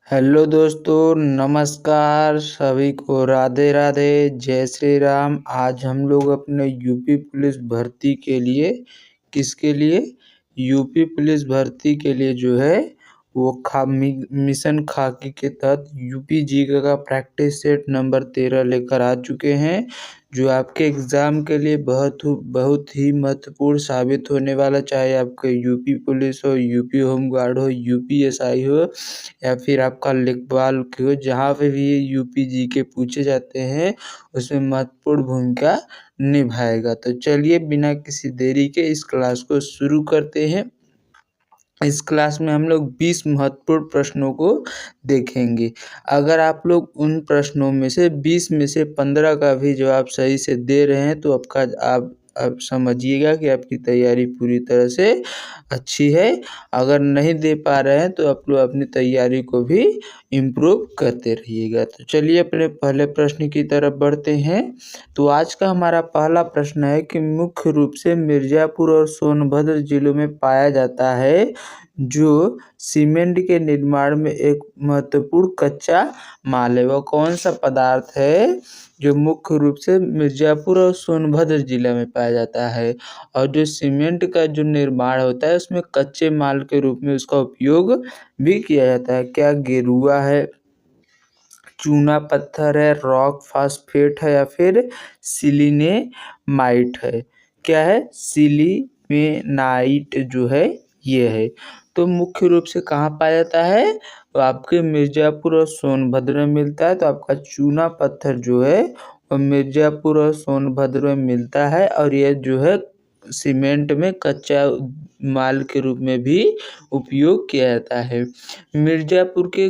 Hello दोस्तों, नमस्कार सभी को, राधे राधे, जय श्री राम। आज हम लोग अपने यूपी पुलिस भर्ती के लिए किसके लिए यूपी पुलिस भर्ती के लिए जो है वो मिशन खाकी के तहत यूपी जीके का प्रैक्टिस सेट नंबर 13 लेकर आ चुके हैं, जो आपके एग्ज़ाम के लिए बहुत ही महत्वपूर्ण साबित होने वाला। चाहे आपके यूपी पुलिस हो, यूपी होमगार्ड हो, यूपीएसआई हो या फिर आपका लेखपाल की हो, जहाँ पे भी ये यूपी जीके पूछे जाते हैं उसमें महत्वपूर्ण भूमिका निभाएगा। तो चलिए बिना किसी देरी के इस क्लास को शुरू करते हैं। इस क्लास में हम लोग 20 महत्वपूर्ण प्रश्नों को देखेंगे। अगर आप लोग उन प्रश्नों में से 20 में से 15 का भी जवाब सही से दे रहे हैं तो आप समझिएगा कि आपकी तैयारी पूरी तरह से अच्छी है। अगर नहीं दे पा रहे हैं तो आप लोग अपनी तैयारी को भी इम्प्रूव करते रहिएगा। तो चलिए अपने पहले प्रश्न की तरफ बढ़ते हैं। तो आज का हमारा पहला प्रश्न है कि मुख्य रूप से मिर्ज़ापुर और सोनभद्र जिलों में पाया जाता है जो सीमेंट के निर्माण में एक महत्वपूर्ण कच्चा माल है। वह कौन सा पदार्थ है जो मुख्य रूप से मिर्ज़ापुर और सोनभद्र जिला में पाया जाता है और जो सीमेंट का जो निर्माण होता है उसमें कच्चे माल के रूप में उसका उपयोग भी किया जाता है। क्या गेरुआ है, चूना पत्थर है, रॉक फास्फेट है या फिर सिलीनेमाइट है? क्या है? सिलीमेनाइट जो है ये है। तो मुख्य रूप से कहाँ पाया जाता है? तो आपके मिर्ज़ापुर और सोनभद्र में मिलता है। तो आपका चूना पत्थर जो है वो मिर्ज़ापुर और सोनभद्र में मिलता है और यह जो है सीमेंट में कच्चा माल के रूप में भी उपयोग किया जाता है। मिर्ज़ापुर के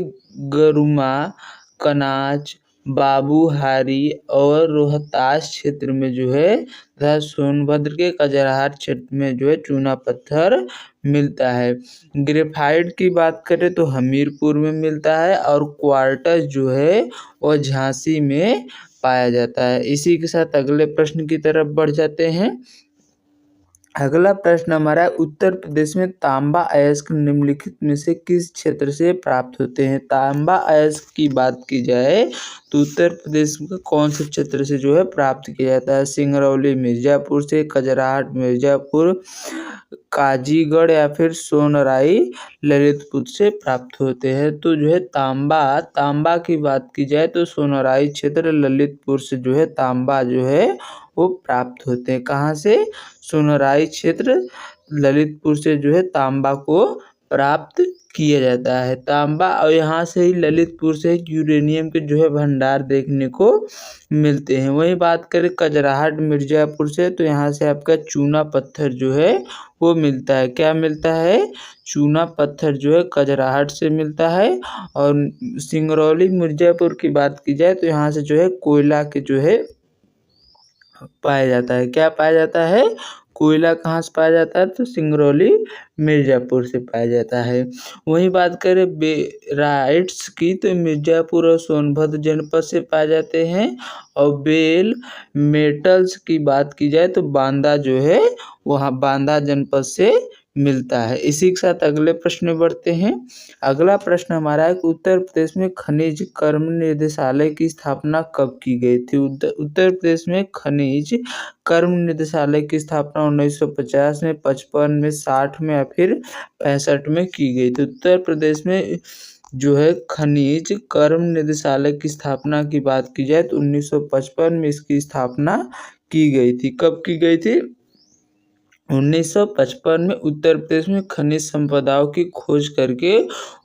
गरुमा, कनाज, बाबूहारी और रोहतास क्षेत्र में जो है तथा सोनभद्र के कजराहाट क्षेत्र में जो है चूना पत्थर मिलता है। ग्रेफाइट की बात करें तो हमीरपुर में मिलता है और क्वार्टज जो है वो झांसी में पाया जाता है। इसी के साथ अगले प्रश्न की तरफ बढ़ जाते हैं। अगला प्रश्न हमारा है, उत्तर प्रदेश में तांबा अयस्क निम्नलिखित में से किस क्षेत्र से प्राप्त होते हैं? तांबा अयस्क की बात की जाए तो उत्तर प्रदेश में कौन से क्षेत्र से जो है प्राप्त किया जाता है? सिंगरौली मिर्ज़ापुर से, कजराहट मिर्ज़ापुर, काजीगढ़ या फिर सोनराई ललितपुर से प्राप्त होते हैं। तो जो है तांबा की बात की जाए तो सोनराई क्षेत्र ललितपुर से जो है तांबा जो है वो प्राप्त होते हैं। कहाँ से? सोनराई क्षेत्र ललितपुर से जो है तांबा को प्राप्त किया जाता है। तांबा और यहाँ से ही ललितपुर से यूरेनियम के जो है भंडार देखने को मिलते हैं। वही बात करें कजराहट मिर्ज़ापुर से तो यहाँ से आपका चूना पत्थर जो है वो मिलता है। क्या मिलता है? चूना पत्थर जो है कजराहट से मिलता है। और सिंगरौली मिर्ज़ापुर की बात की जाए तो यहाँ से जो है कोयला के जो है पाया जाता है। क्या पाया जाता है? कोयला कहाँ से पाया जाता है? तो सिंगरौली मिर्ज़ापुर से पाया जाता है। वहीं बात करें बेराइट्स की तो मिर्ज़ापुर और सोनभद्र जनपद से पाए जाते हैं। और बेल मेटल्स की बात की जाए तो बांदा जो है वहाँ बांदा जनपद से मिलता है। इसी के साथ अगले प्रश्न में बढ़ते हैं। अगला प्रश्न हमारा है कि उत्तर प्रदेश में खनिज कर्म निदेशालय की स्थापना कब की गई थी? उत्तर प्रदेश में खनिज कर्म निदेशालय की स्थापना 1950 में, 55 में, 60 में या फिर 65 में की गई थी। उत्तर प्रदेश में जो है खनिज कर्म निदेशालय की स्थापना की बात की जाए तो 1955 में इसकी स्थापना की गई थी। कब की गई थी? 1955 में उत्तर प्रदेश में खनिज संपदाओं की खोज करके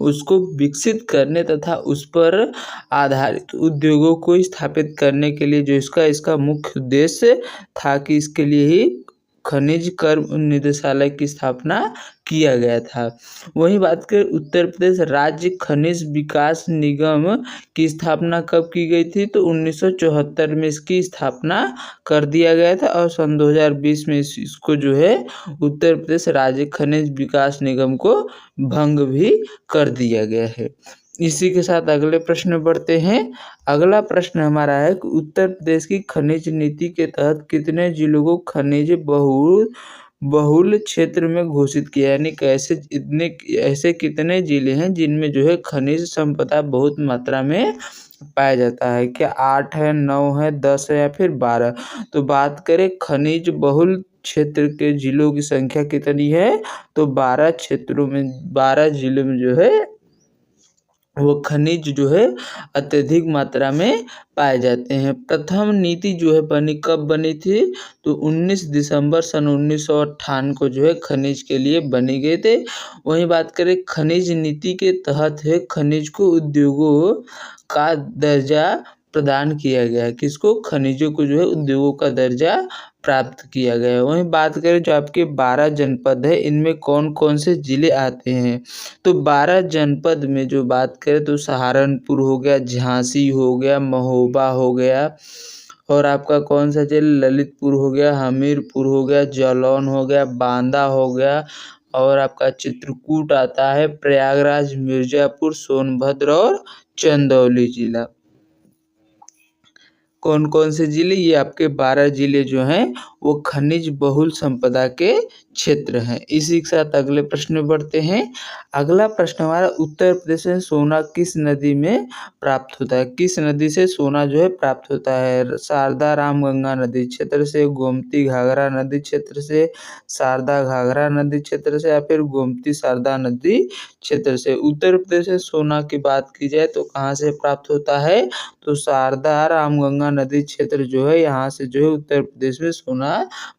उसको विकसित करने तथा उस पर आधारित उद्योगों को स्थापित करने के लिए जो इसका मुख्य उद्देश्य था कि इसके लिए ही खनिज कर्म निदेशालय की स्थापना किया गया था। वही बात करें उत्तर प्रदेश राज्य खनिज विकास निगम की स्थापना कब की गई थी? तो 1974 में इसकी स्थापना कर दिया गया था और सन 2020 में इसको जो है उत्तर प्रदेश राज्य खनिज विकास निगम को भंग भी कर दिया गया है। इसी के साथ अगले प्रश्न में बढ़ते हैं। अगला प्रश्न हमारा है कि उत्तर प्रदेश की खनिज नीति के तहत कितने जिलों को खनिज बहुल बहुल क्षेत्र में घोषित किया, यानी कैसे इतने ऐसे कितने जिले हैं जिनमें जो है खनिज संपदा बहुत मात्रा में पाया जाता है? क्या 8 है, 9 है, 10 है या फिर 12? तो बात करें खनिज बहुल क्षेत्र के जिलों की संख्या कितनी है, तो 12 जिलों में जो है वो खनिज जो है अत्यधिक मात्रा में पाए जाते हैं। प्रथम नीति जो है कब बनी थी, तो 19 दिसंबर सन 1958 को जो है खनिज के लिए बने गए थे। वहीं बात करें खनिज नीति के तहत है खनिज को उद्योगों का दर्जा प्रदान किया गया है। किसको? खनिजों को जो है उद्योगों का दर्जा प्राप्त किया गया है। वहीं बात करें जो आपके 12 जनपद है, इनमें कौन कौन से जिले आते हैं, तो 12 जनपद में जो बात करें तो सहारनपुर हो गया, झांसी हो गया, महोबा हो गया, और आपका कौन सा जिला, ललितपुर हो गया, हमीरपुर हो गया, जालौन हो गया, बांदा हो गया, और आपका चित्रकूट आता है, प्रयागराज, मिर्जापुर, सोनभद्र और चंदौली जिला। कौन कौन से जिले? ये आपके 12 जिले जो हैं वो खनिज बहुल संपदा के क्षेत्र हैं। इसी के साथ अगले प्रश्न में बढ़ते हैं। अगला प्रश्न हमारा, उत्तर प्रदेश में सोना किस नदी में प्राप्त होता है? किस नदी से सोना जो है प्राप्त होता है? शारदा रामगंगा नदी क्षेत्र से, गोमती घाघरा नदी क्षेत्र से, शारदा घाघरा नदी क्षेत्र से, या फिर गोमती शारदा नदी क्षेत्र से? उत्तर प्रदेश में सोना की बात की जाए तो कहाँ से प्राप्त होता है, तो शारदा रामगंगा नदी क्षेत्र जो है यहाँ से जो है उत्तर प्रदेश में सोना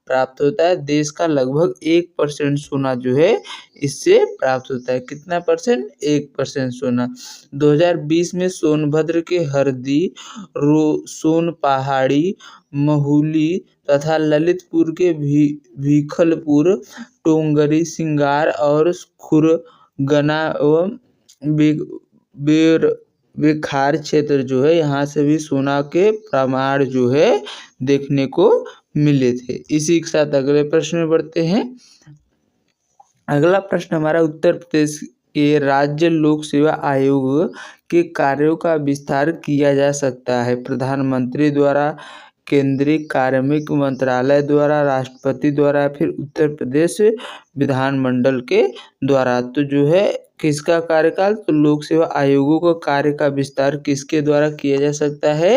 प्राप्त होता है। देश का लगभग 1% सोना जो है इससे प्राप्त होता है। कितना परसेंट? 1% सोना। 2020 में सोनभद्र के हरदी, सोन पहाड़ी, महुली तथा ललितपुर के भीखलपुर, टोंगरी, सिंगार और खुरगना एवं बेखार क्षेत्र जो है यहाँ से भी सोना के प्रमाण जो है देखने को मिले थे। इसी के साथ अगले प्रश्न में बढ़ते हैं। अगला प्रश्न हमारा, उत्तर प्रदेश के राज्य लोक सेवा आयोग के कार्यों का विस्तार किया जा सकता है? प्रधानमंत्री द्वारा, केंद्रीय कार्मिक मंत्रालय द्वारा, राष्ट्रपति द्वारा, फिर उत्तर प्रदेश विधानमंडल के द्वारा। तो जो है किसका कार्यकाल, तो लोक सेवा आयोगों का कार्य का विस्तार किसके द्वारा किया जा सकता है,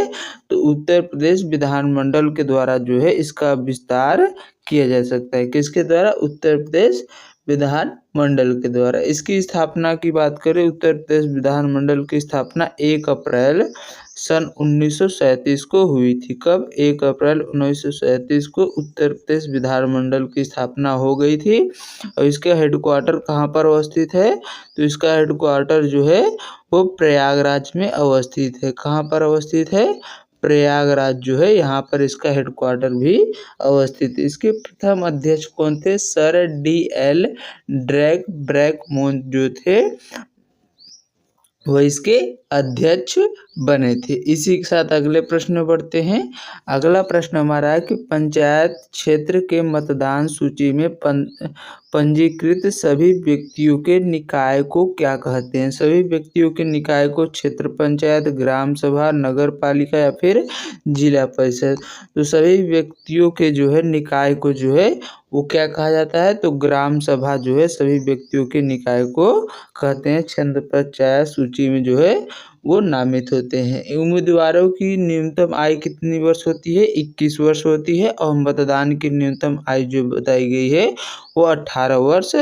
तो उत्तर प्रदेश विधानमंडल के द्वारा जो है इसका विस्तार किया जा सकता है। किसके द्वारा? उत्तर प्रदेश विधानमंडल के द्वारा। इसकी स्थापना की बात करें, उत्तर प्रदेश विधानमंडल की स्थापना 1 अप्रैल सन 1937 को हुई थी। कब? 1 अप्रैल 1937 को उत्तर प्रदेश विधानमंडल की स्थापना हो गई थी। और इसका हेडक्वार्टर कहाँ पर अवस्थित है, तो इसका हेडक्वार्टर जो है वो प्रयागराज में अवस्थित है। कहाँ पर अवस्थित है? प्रयागराज जो है यहाँ पर इसका हेडक्वार्टर भी अवस्थित है। इसके प्रथम अध्यक्ष कौन थे? Sir D.L. ब्रैकमोन जो थे वह इसके अध्यक्ष बने थे। इसी के साथ अगले प्रश्न में बढ़ते हैं। अगला प्रश्न हमारा है कि पंचायत क्षेत्र के मतदान सूची में पंजीकृत सभी व्यक्तियों के निकाय को क्या कहते हैं? सभी व्यक्तियों के निकाय को क्षेत्र पंचायत, ग्राम सभा, नगर पालिका या फिर जिला परिषद। तो सभी व्यक्तियों के जो है निकाय को जो है वो क्या कहा जाता है, तो ग्राम सभा जो है सभी व्यक्तियों के निकाय को कहते हैं। क्षेत्र पंचायत सूची में जो है वो नामित होते हैं। उम्मीदवारों की न्यूनतम आयु कितनी वर्ष होती है? 21 वर्ष होती है। और मतदान की न्यूनतम आयु जो बताई गई है वो 18 वर्ष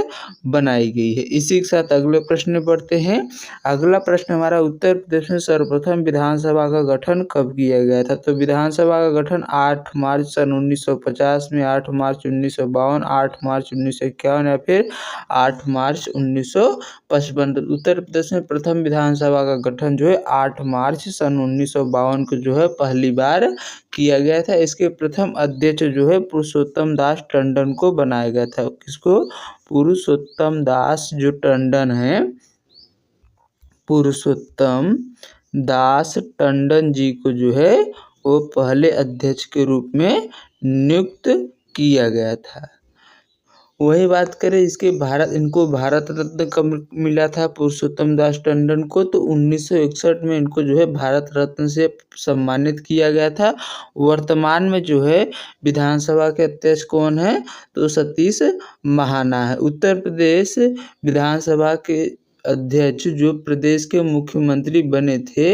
बनाई गई है। इसी के साथ अगले प्रश्न में बढ़ते हैं। अगला प्रश्न हमारा, उत्तर प्रदेश में सर्वप्रथम विधानसभा का गठन कब किया गया था? तो विधानसभा का गठन 8 मार्च सन 1950 में, 8 मार्च 1952, 8 मार्च 1951 या फिर 8 मार्च 1955। उत्तर प्रदेश में प्रथम विधानसभा का गठन जो है 8 मार्च सन 1952 को जो है पहली बार किया गया था। इसके प्रथम अध्यक्ष जो है पुरुषोत्तम दास टंडन को बनाया गया था। किसको? पुरुषोत्तम दास जो टंडन है, पुरुषोत्तम दास टंडन जी को जो है वो पहले अध्यक्ष के रूप में नियुक्त किया गया था। वही बात करें इनको भारत रत्न कब मिला था पुरुषोत्तम दास टंडन को, तो 1961 में इनको जो है भारत रत्न से सम्मानित किया गया था। वर्तमान में जो है विधानसभा के अध्यक्ष कौन है, तो सतीश महाना है। उत्तर प्रदेश विधानसभा के अध्यक्ष जो प्रदेश के मुख्यमंत्री बने थे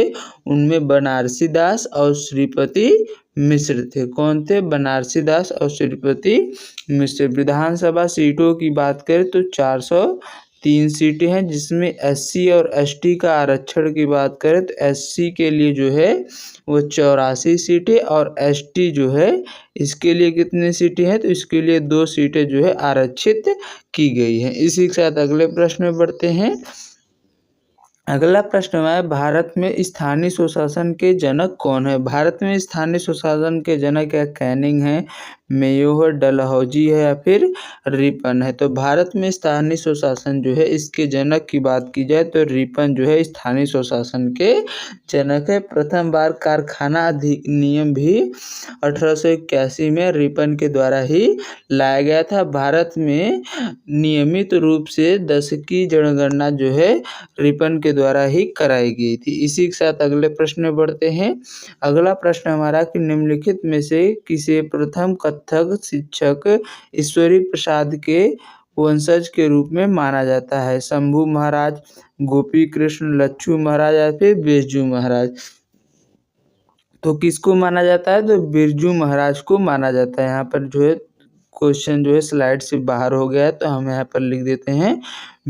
उनमें बनारसी दास और श्रीपति मिश्र थे। कौन थे, बनारसी दास और श्रीपति मिश्र। विधानसभा सीटों की बात करें तो 403 सीटें हैं, जिसमें एससी और एसटी का आरक्षण की बात करें तो एससी के लिए जो है वो 84 सीटें और एसटी जो है इसके लिए कितनी सीटें हैं, तो इसके लिए 2 सीटें जो है आरक्षित की गई हैं। इसी के साथ अगले प्रश्न में बढ़ते हैं। अगला प्रश्न है, भारत में स्थानीय स्वशासन के जनक कौन है। भारत में स्थानीय स्वशासन के जनक या कैनिंग है, मेयो है, डलहौजी है या फिर रिपन है। तो भारत में स्थानीय स्वशासन जो है इसके जनक की बात की जाए तो रिपन जो है स्थानीय स्वशासन के जनक है। प्रथम बार कारखाना अधिनियम भी 1881 में रिपन के द्वारा ही लाया गया था। भारत में नियमित रूप से दशकीय जनगणना जो है रिपन के द्वारा ही कराई गई थी। इसी के साथ अगले प्रश्न में बढ़ते हैं। अगला प्रश्न हमारा कि निम्नलिखित में से किसे प्रथम कथक शिक्षक ईश्वरी प्रसाद के वंशज के रूप में माना जाता है। शंभू महाराज, गोपी कृष्ण, लच्छू महाराज या फिर बिरजू महाराज। तो किसको माना जाता है, तो बिरजू महाराज को माना जाता है। यहाँ पर जो है क्वेश्चन जो है स्लाइड से बाहर हो गया है तो हम यहाँ पर लिख देते हैं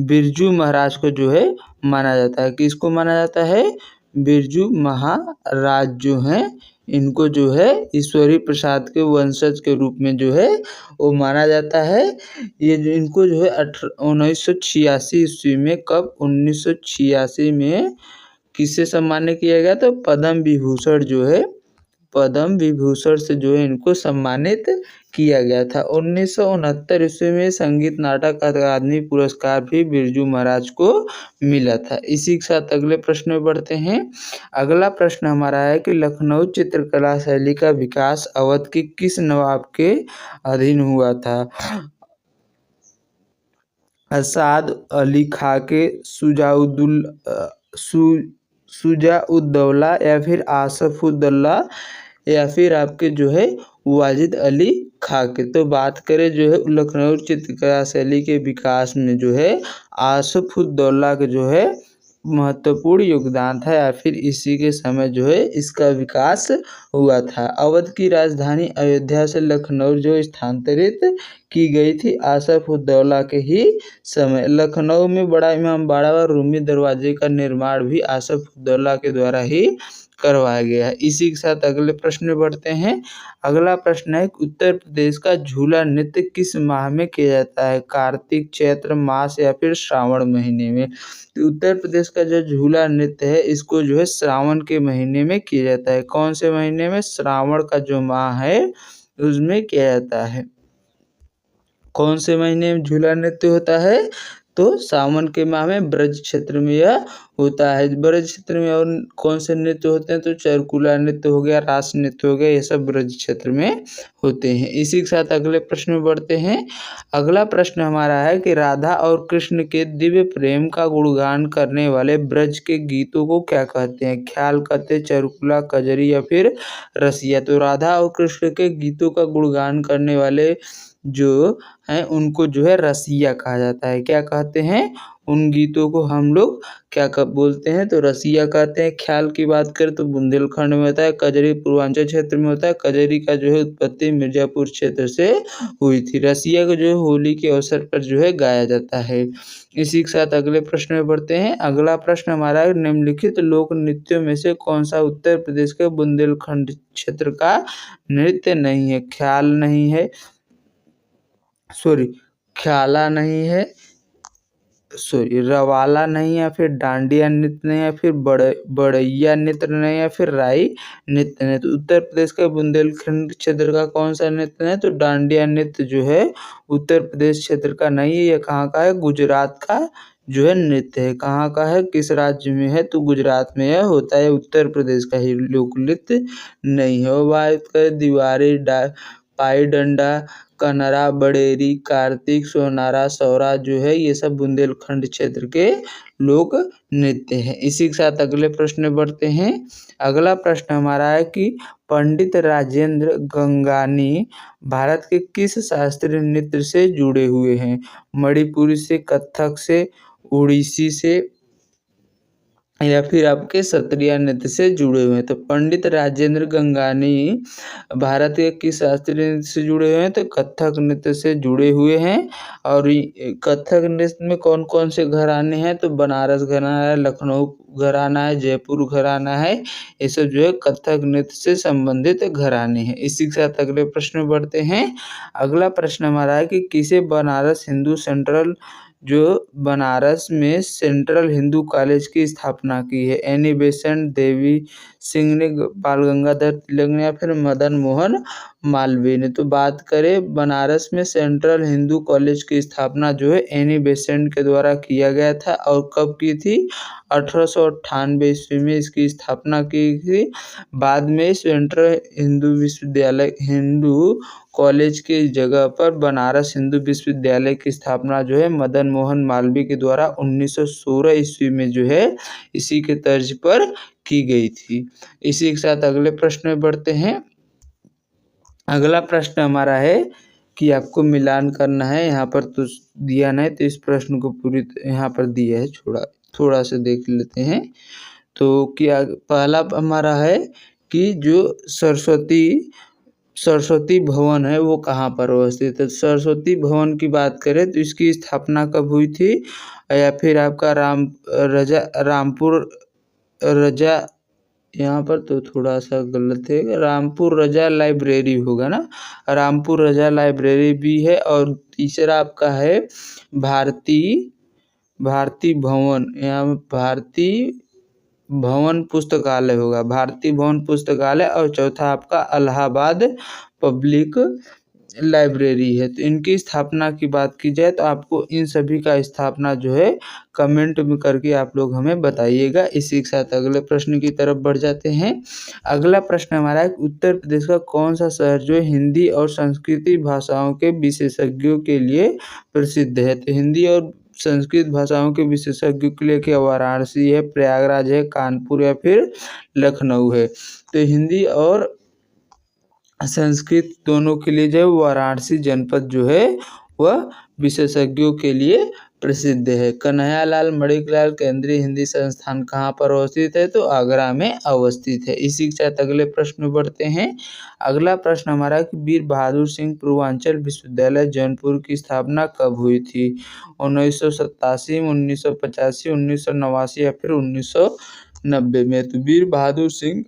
बिरजू महाराज को जो है माना जाता है। किसको माना जाता है, बिरजू महाराज जो हैं इनको जो है ईश्वरी प्रसाद के वंशज के रूप में जो है वो माना जाता है। ये जो इनको जो है 1986 ईस्वी में, कब 1986 में किससे सम्मानित किया गया, तो पद्म विभूषण जो है पद्म विभूषण से जो है इनको सम्मानित किया गया था। 1969 ईस्वी में संगीत नाटक अकादमी पुरस्कार भी बिरजू महाराज को मिला था। इसी के साथ अगले प्रश्न में बढ़ते हैं। अगला प्रश्न हमारा है कि लखनऊ चित्रकला शैली का विकास अवध के किस नवाब के अधीन हुआ था। असाद अली खाके, शुजाउद्दौला या फिर आसफुद्दौला या फिर आपके जो है वाजिद अली खाके। तो बात करें जो है लखनऊ चित्रकला शैली के विकास में जो है आसफुद्दौला का जो है महत्वपूर्ण योगदान था या फिर इसी के समय जो है इसका विकास हुआ था। अवध की राजधानी अयोध्या से लखनऊ जो स्थानांतरित की गई थी आसफुद्दौला के ही समय। लखनऊ में बड़ा इमामबाड़ा व रूमी दरवाजे का निर्माण भी आसफुद्दौला के द्वारा ही करवाया गया है। इसी के साथ अगले प्रश्न में बढ़ते हैं। अगला प्रश्न है उत्तर प्रदेश का झूला नृत्य किस माह में किया जाता है। कार्तिक, चैत्र मास या फिर श्रावण महीने में। तो उत्तर प्रदेश का जो झूला नृत्य है इसको जो है श्रावण के महीने में किया जाता है। कौन से महीने में, श्रावण का जो माह है उसमें किया जाता है। कौन से महीने में झूला नृत्य होता है, तो सावन के माह में ब्रज क्षेत्र में यह होता है। ब्रज क्षेत्र में और कौन से नृत्य होते हैं, तो चरकुला नृत्य हो गया, रास नृत्य हो गया, ये सब ब्रज क्षेत्र में होते हैं। इसी के साथ अगले प्रश्न में बढ़ते हैं। अगला प्रश्न हमारा है कि राधा और कृष्ण के दिव्य प्रेम का गुणगान करने वाले ब्रज के गीतों को क्या कहते हैं। ख्याल कहते हैं, चरकुला, कजरी या फिर रसिया। तो राधा और कृष्ण के गीतों का गुणगान करने वाले जो हैं उनको जो है रसिया कहा जाता है। क्या कहते हैं, उन गीतों को हम लोग क्या बोलते हैं, तो रसिया कहते हैं। ख्याल की बात करें तो बुंदेलखंड में होता है, कजरी पूर्वांचल क्षेत्र में होता है। कजरी का जो है उत्पत्ति मिर्जापुर क्षेत्र से हुई थी। रसिया को जो है होली के अवसर पर जो है गाया जाता है। इसी के साथ अगले प्रश्न में बढ़ते हैं। अगला प्रश्न हमारा है निम्नलिखित लोक नृत्यों में से कौन सा उत्तर प्रदेश के बुंदेलखंड क्षेत्र का नृत्य नहीं है। ख्याल नहीं है, ख्याला नहीं है, रवाला नहीं या फिर डांडिया नृत्य नहीं या फिर बड़ैया नृत्य नहीं या फिर राई नृत्य नहीं। तो उत्तर प्रदेश का बुंदेलखंड क्षेत्र का कौन सा नृत्य है, तो डांडिया नृत्य जो है उत्तर प्रदेश क्षेत्र का नहीं है। यह कहाँ का है, गुजरात का जो है नृत्य है। कहाँ का है, किस राज्य में है, तो गुजरात में यह होता है। उत्तर प्रदेश का ही लोक नृत्य नहीं है। वो बात करें दीवारी, पाई डंडा, कनरा, बड़ेरी, कार्तिक, सोनारा, सौरा जो है ये सब बुंदेलखंड क्षेत्र के लोक नृत्य हैं। इसी के साथ अगले प्रश्न में बढ़ते हैं। अगला प्रश्न हमारा है कि पंडित राजेंद्र गंगानी भारत के किस शास्त्रीय नृत्य से जुड़े हुए हैं? मणिपुरी से, कथक से, उड़ीसी से या फिर आपके सत्रिया नृत्य से जुड़े हुए हैं। तो पंडित राजेंद्र गंगानी भारत के किस शास्त्रीय नृत्य से जुड़े हुए हैं? तो कथक नृत्य से जुड़े हुए हैं। और कथक नृत्य में कौन कौन से घराने हैं? तो बनारस घराना है, लखनऊ घराना है, जयपुर घराना है। ये सब जो है कथक नृत्य से संबंधित घराने हैं। इसी के साथ अगले प्रश्न में बढ़ते हैं। अगला प्रश्न हमारा है कि किसे बनारस में सेंट्रल हिंदू कॉलेज की स्थापना की है? एनी बेसेंट, देवी सिंह ने, बाल गंगाधर तिलक ने या फिर मदन मोहन मालवीय ने? तो बात करें बनारस में सेंट्रल हिंदू कॉलेज की स्थापना जो है एनी बेसेंट के द्वारा किया गया था। और कब की थी? 1898 ईस्वी में इसकी स्थापना की थी। बाद में सेंट्रल हिंदू कॉलेज की जगह पर बनारस हिंदू विश्वविद्यालय की स्थापना जो है मदन मोहन मालवीय के द्वारा 1916 ईस्वी में जो है इसी के तर्ज पर की गई थी। इसी के साथ अगले प्रश्न में बढ़ते हैं। अगला प्रश्न हमारा है कि आपको मिलान करना है। यहाँ पर तो दिया नहीं, तो इस प्रश्न को पूरी यहाँ पर दिया है, थोड़ा सा देख लेते हैं। तो क्या पहला हमारा है कि जो सरस्वती भवन है वो कहाँ पर अवस्थित है? सरस्वती भवन की बात करें तो इसकी स्थापना कब हुई थी? या फिर आपका रामपुर रजा, यहाँ पर तो थोड़ा सा गलत है, रामपुर रजा लाइब्रेरी होगा ना, रामपुर रजा लाइब्रेरी भी है। और तीसरा आपका है भारती भवन, यहाँ भारती भवन पुस्तकालय होगा, भारतीय भवन पुस्तकालय। और चौथा आपका इलाहाबाद पब्लिक लाइब्रेरी है। तो इनकी स्थापना की बात की जाए तो आपको इन सभी का स्थापना जो है कमेंट में करके आप लोग हमें बताइएगा। इसी के साथ अगले प्रश्न की तरफ बढ़ जाते हैं। अगला प्रश्न हमारा है उत्तर प्रदेश का कौन सा शहर जो है हिंदी और संस्कृति भाषाओं के विशेषज्ञों के लिए प्रसिद्ध है? तो हिंदी और संस्कृत भाषाओं के विशेषज्ञों के लिए क्या वाराणसी है, प्रयागराज है, कानपुर या फिर लखनऊ है? तो हिंदी और संस्कृत दोनों के लिए जो है वाराणसी जनपद जो है वह विशेषज्ञों के लिए प्रसिद्ध है। कन्हैयालाल मणिकलाल केंद्रीय हिंदी संस्थान कहाँ पर अवस्थित है? तो आगरा में अवस्थित है। इसी के साथ अगले प्रश्न में बढ़ते हैं। अगला प्रश्न हमारा कि वीर बहादुर सिंह पूर्वांचल विश्वविद्यालय जौनपुर की स्थापना कब हुई थी? 1987 में, 1985, 1989 या फिर 1990 में? तो वीर बहादुर सिंह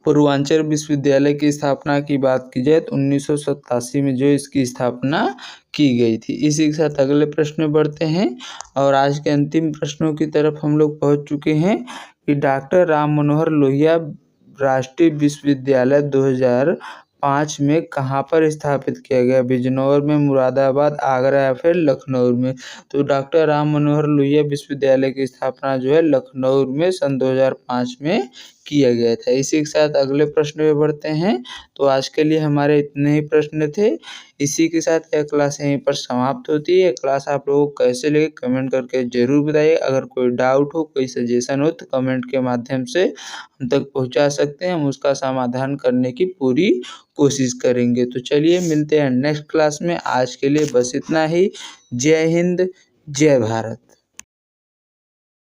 पूर्वांचल विश्वविद्यालय की स्थापना की बात की जाए तो 1987 में जो इसकी स्थापना की गई थी। इसी के साथ अगले प्रश्न में बढ़ते हैं और आज के अंतिम प्रश्नों की तरफ हम लोग पहुंच चुके हैं कि डॉक्टर राम मनोहर लोहिया राष्ट्रीय विश्वविद्यालय 2005 में कहाँ पर स्थापित किया गया? बिजनौर में, मुरादाबाद, आगरा या फिर लखनऊ में? तो डॉक्टर राम मनोहर लोहिया विश्वविद्यालय की स्थापना जो है लखनऊ में सन 2005 में किया गया था। इसी के साथ अगले प्रश्न में बढ़ते हैं। तो आज के लिए हमारे इतने ही प्रश्न थे। इसी के साथ यह क्लास यहीं पर समाप्त होती है। क्लास आप लोगों को कैसे लगे कमेंट करके जरूर बताइए। अगर कोई डाउट हो, कोई सजेशन हो तो कमेंट के माध्यम से हम तक पहुंचा सकते हैं। हम उसका समाधान करने की पूरी कोशिश करेंगे। तो चलिए मिलते हैं नेक्स्ट क्लास में। आज के लिए बस इतना ही। जय हिंद, जय भारत।